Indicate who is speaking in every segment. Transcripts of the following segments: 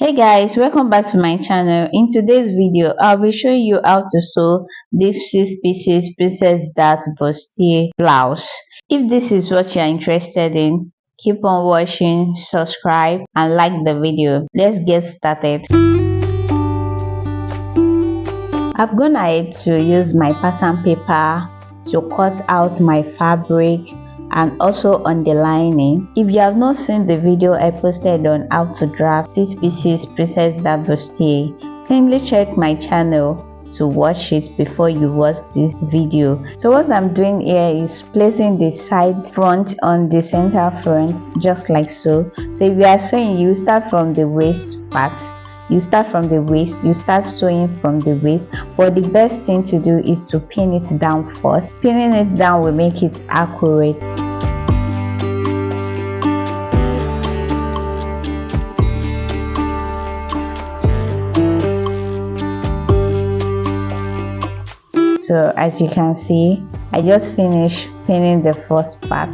Speaker 1: Hey guys, welcome back to my channel. In today's video I'll be showing you how to sew this 6 pieces princess dart bustier blouse. If this is what you're interested in, keep on watching, subscribe and like the video. Let's get started. I've gone ahead to use my pattern paper to cut out my fabric and also on the lining. If you have not seen the video I posted on how to draft 6 pieces princess dart bustier, kindly check my channel to watch it before you watch this video. So what I'm doing here is placing the side front on the center front, just like so. So if you are sewing, you start from the waist part. You start from the waist, you start sewing from the waist, but the best thing to do is to pin it down first. Pinning it down will make it accurate. So as you can see, I just finished pinning the first part.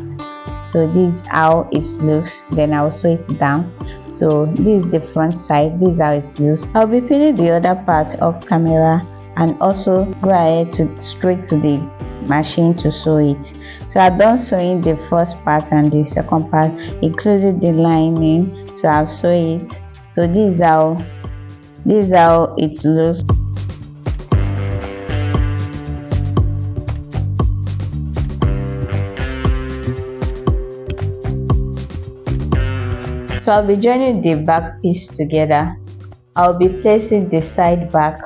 Speaker 1: So this is how it looks. Then I'll sew it down. So this is the front side, this is how it looks. I'll be pinning the other part off camera and also go ahead to straight to the machine to sew it. So I've done sewing the first part and the second part, including the lining. So I've sewn it. So this is how it looks. So I'll be joining the back piece together. I'll be placing the side back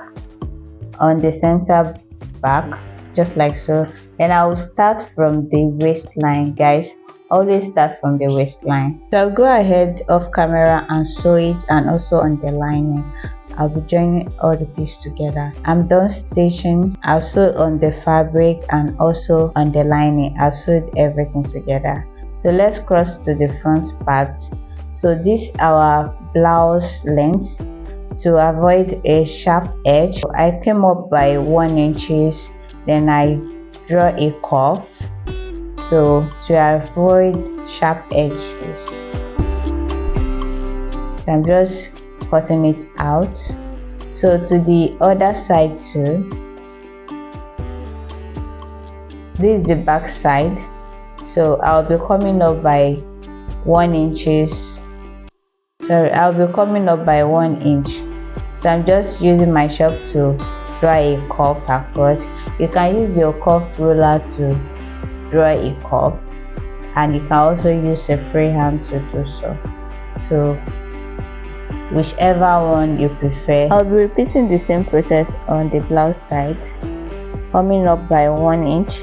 Speaker 1: on the center back, just like so. Then I will start from the waistline, guys. Always start from the waistline. So I'll go ahead off camera and sew it, and also on the lining. I'll be joining all the pieces together. I'm done stitching. I've sewed on the fabric and also on the lining. I've sewed everything together. So let's cross to the front part. So this is our blouse length. To avoid a sharp edge, I came up by 1 inch, then I draw a curve. So to avoid sharp edges, so I'm just cutting it out. So to the other side too, this is the back side. So I'll be coming up by 1 inch. I'll be coming up by 1 inch. So I'm just using my chalk to draw a curve across. You can use your curve ruler to draw a curve, and you can also use a freehand to do so. So whichever one you prefer. I'll be repeating the same process on the blouse side, coming up by 1 inch,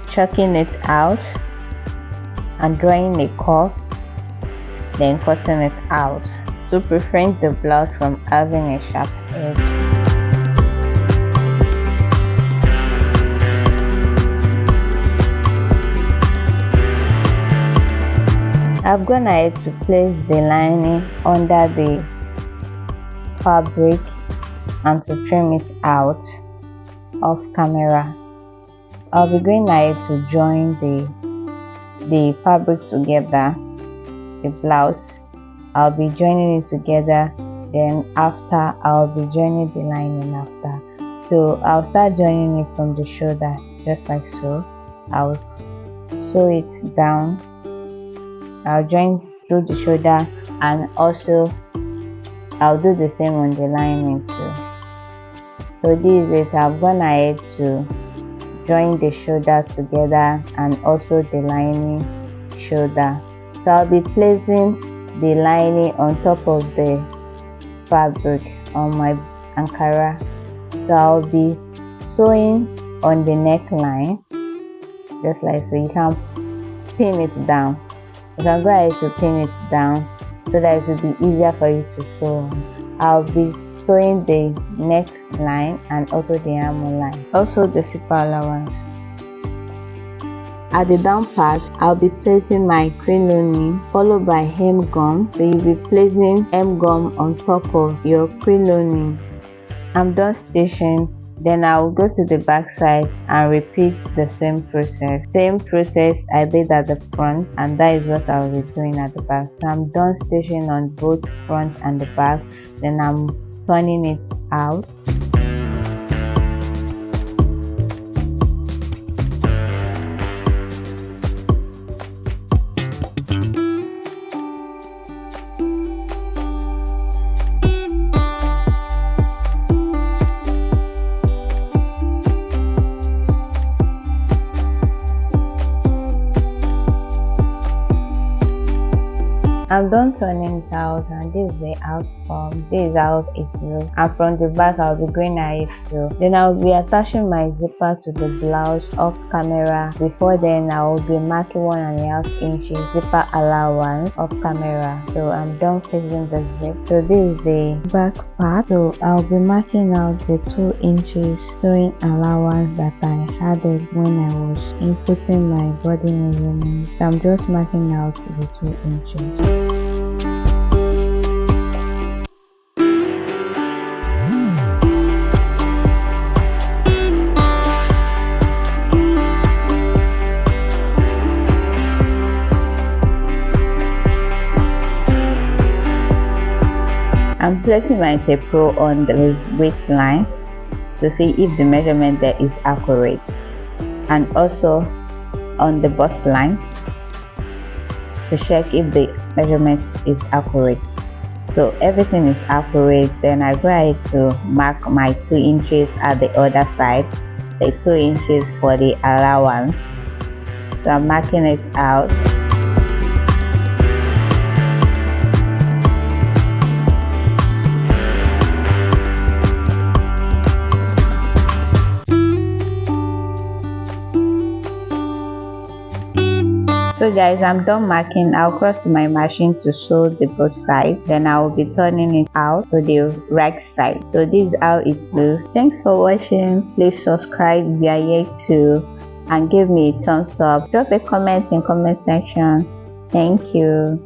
Speaker 1: chalking it out and drawing a curve, then cutting it out to prevent the blouse from having a sharp edge. I've gone ahead to place the lining under the fabric and to trim it out off camera. I'll be going ahead to join the fabric together, the blouse. I'll be joining it together, then after I'll be joining the lining after. So I'll start joining it from the shoulder, just like so. I'll sew it down. I'll join through the shoulder, and also I'll do the same on the lining too. So this is it. I've gone ahead to join the shoulder together and also the lining shoulder. So I'll be placing the lining on top of the fabric on my Ankara. So I'll be sewing on the neckline, just like so. You can pin it down. You can go ahead to pin it down so that it will be easier for you to sew. I'll be sewing the neckline and also the arm line, also the zipper allowance. At the down part, I'll be placing my crinoline followed by hem gum. So you'll be placing hem gum on top of your crinoline. I'm done stitching Then I'll go to the back side and repeat the same process I did at the front, and that is what I'll be doing at the back. So I'm done stitching on both front and the back. Then I'm turning it out. I'm done turning it out, and this is the out form. This is how it looks, and from the back I'll be going at it too. Then I'll be attaching my zipper to the blouse off camera. Before then I will be marking 1.5 inches zipper allowance off camera. So I'm done fixing the zip. So this is the back part. So I'll be marking out the 2 inches sewing allowance that I added when I was inputting my body measurement. So I'm just marking out the 2 inches. I'm placing my tape roll on the waistline to see if the measurement there is accurate, and also on the bust line to check if the measurement is accurate. So everything is accurate. Then I go ahead to mark my 2 inches at the other side, the 2 inches for the allowance. So I'm marking it out. So guys, I'm done marking. I'll cross my machine to sew the both sides. Then I will be turning it out to the right side. So this is how it looks. Thanks for watching. Please subscribe if you are here too, and give me a thumbs up. Drop a comment in comment section. Thank you.